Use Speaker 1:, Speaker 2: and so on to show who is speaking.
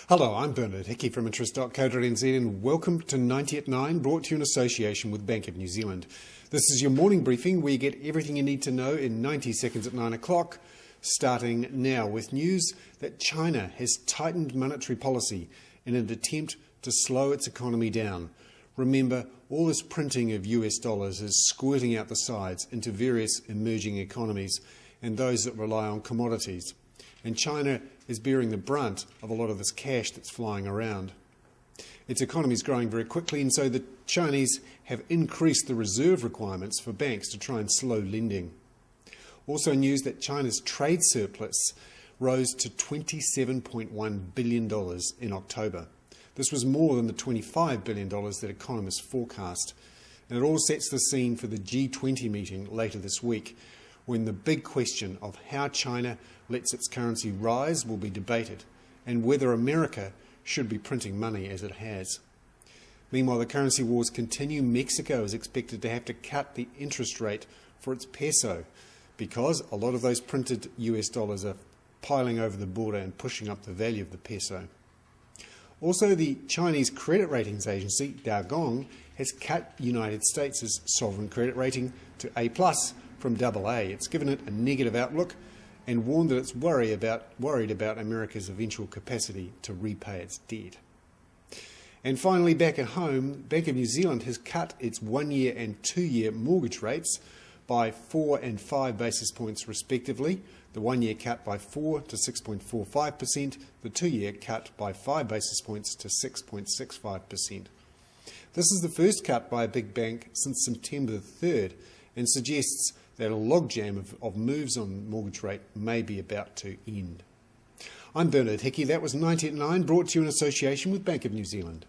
Speaker 1: Hello, I'm Bernard Hickey from interest.co.nz and welcome to 90 at 9, brought to you in association with Bank of New Zealand. This is your morning briefing where you get everything you need to know in 90 seconds at 9 o'clock, starting now with news that China has tightened monetary policy in an attempt to slow its economy down. Remember, all this printing of US dollars is squirting out the sides into various emerging economies and those that rely on commodities. And China is bearing the brunt of a lot of this cash that's flying around. Its economy is growing very quickly, and so the Chinese have increased the reserve requirements for banks to try and slow lending. Also news that China's trade surplus rose to $27.1 billion in October. This was more than the $25 billion that economists forecast. And it all sets the scene for the G20 meeting later this week, when the big question of how China lets its currency rise will be debated, and whether America should be printing money as it has. Meanwhile, the currency wars continue. Mexico is expected to have to cut the interest rate for its peso because a lot of those printed US dollars are piling over the border and pushing up the value of the peso. Also, the Chinese credit ratings agency, Daogong, has cut the United States' sovereign credit rating to A+ from AA. It's given it a negative outlook and warned that it's worried about America's eventual capacity to repay its debt. And finally, back at home, Bank of New Zealand has cut its 1-year and 2-year mortgage rates by 4 and 5 basis points respectively. The 1-year cut by 4 to 6.45%, the 2-year cut by 5 basis points to 6.65%. This is the first cut by a big bank since September the 3rd and suggests that a logjam of moves on mortgage rate may be about to end. I'm Bernard Hickey. That was 90 at 9, brought to you in association with Bank of New Zealand.